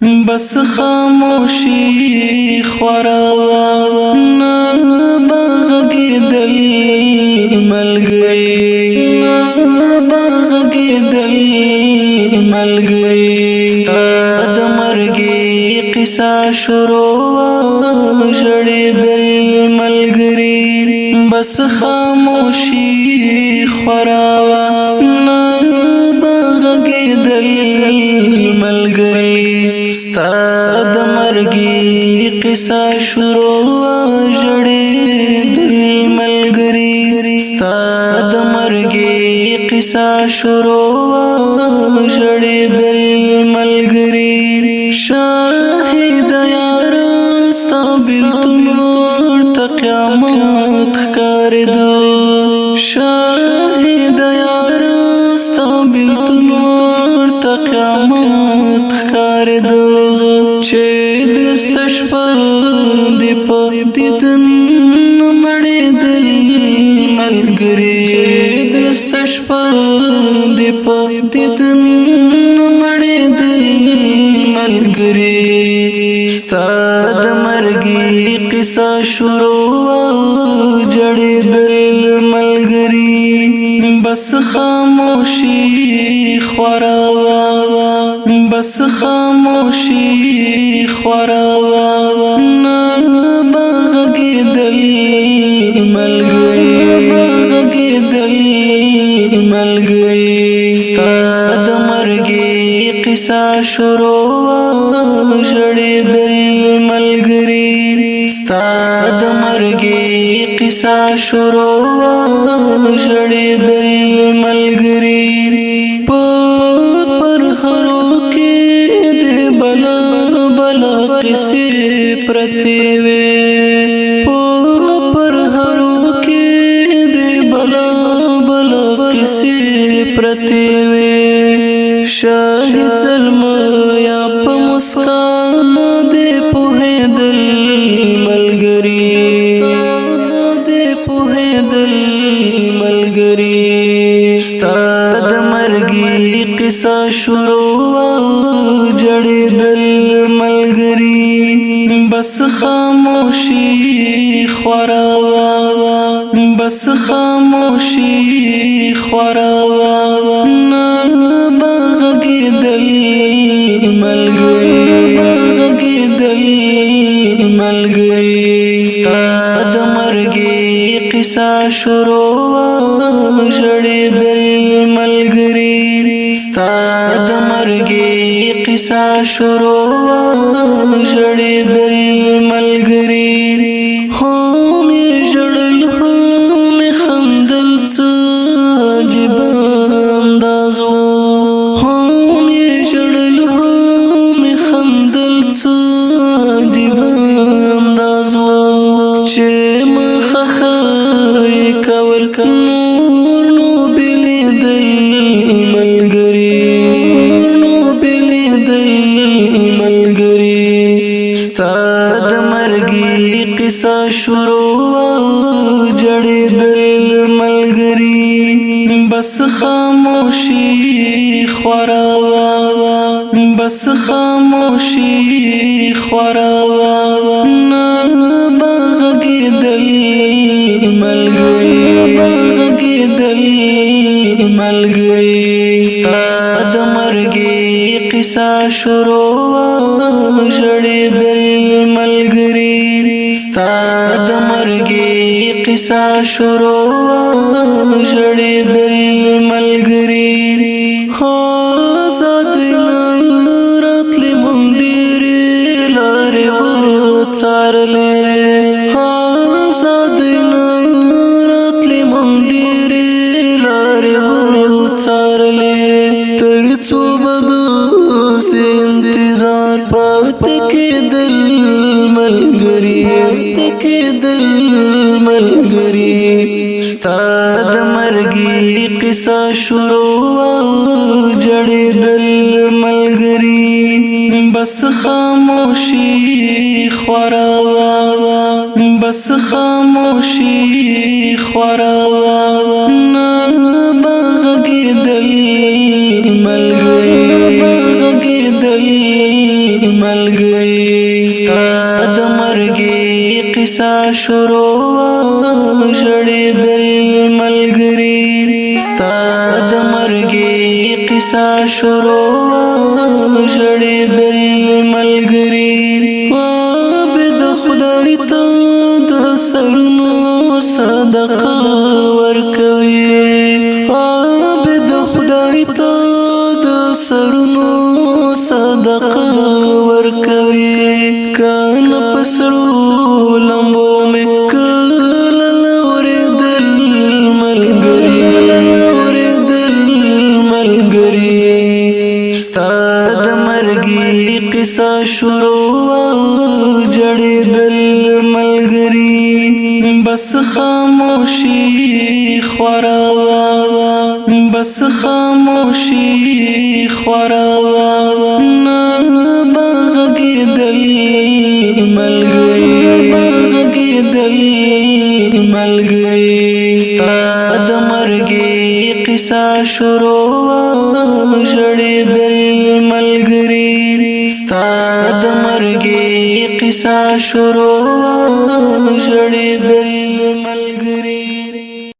بس خاموشی خوروا نا بغږېدل ملګری نا بغږېدل ملګری ستا د مرګي قصه شروع ژړېدل ملګری بس خاموشی خوروا نا بغږېدل ملګری ستا د مرګي قصه شروع ژړېدل ملګری ستا د مرګي قصه شروع ژړېدل ملګری شاهد یار ستا بیلتون ورته قیامت ښکارېده شاهد یار ستا بیلتون ورته قیامت ښکارېده چې درسته شپه دې په دیدن مړېدل ملګری چې درسته شپه دې په دیدن مړېدل ملګری ستا د مرګي قصه شروع ژړېدل ملګری بس خاموشي خوروا بس خاموشی خوروا نا بغږېدل ملګری بغږېدل ملګری ستا د مرګي قصه شروع ژړېدل ملګری ستا د مرګي قصه شروع ژړېدل ملګری قصې پرتې وې پر هرو کې دې بلا بلا قصې پرتې وې شاهد زلمیا په مسکا دې پوهېدل ملګری دې پوهېدل ملګری ستا د مرګي قصه شروع ژړېدل ملګری بس خاموشی خوروا بس خاموشی خوروا نا بغږېدل ملګری بغږېدل ملګری ستا د مرګي قصه شروع ژړېدل ملګری ستا د مرګي قصه شروع ژړېدل ملګری هم ژړل هم خندل څه عجیب انداز و هم ژړل هم خندل څه عجیب انداز و چې مخه کول نور نو بلیدل ملګری ستا د مرګي قصه شروع ژړېدل ملګری بس خاموشي خوروا بس خاموشي خوروا نا بغږېدل ملګری بغږېدل ملګری ستا د مرګي قصه شروع ژړېدل ملګری ستا د مرګي قصه شروع ژړېدل ملګری آزاد راتلې مونږ ډېرې لارې وڅارلې آزاد راتلې مونږ ډېرې لارې وڅارلې تر څو به داسې انتظار پاتې کېدل ملګری کېدل ملګری ستا د مرګي قصه شروع ژړېدل ملګری بس خاموشي خوروا بس خاموشي خوروا نا بغږېدل ملګری ملګری ستا د مرګي قصه شروع ژړېدل ملګری ستا د مرګي قصه شروع ژړېدل ملګری عابد خدای ته د سرونو صدقه ورکوي عابد خدای ته د سرونو صدقه ورکوي کان پسرو لمبو میں کل لوردل ملګری ستا د مرګي قصه شروع جړېدل ملګری بس خاموشي خورا بس خاموشي خورا ملګری ستا د مرګي قصه شروع ژړېدل ملګری ستا د مرګي قصه شروع ژړېدل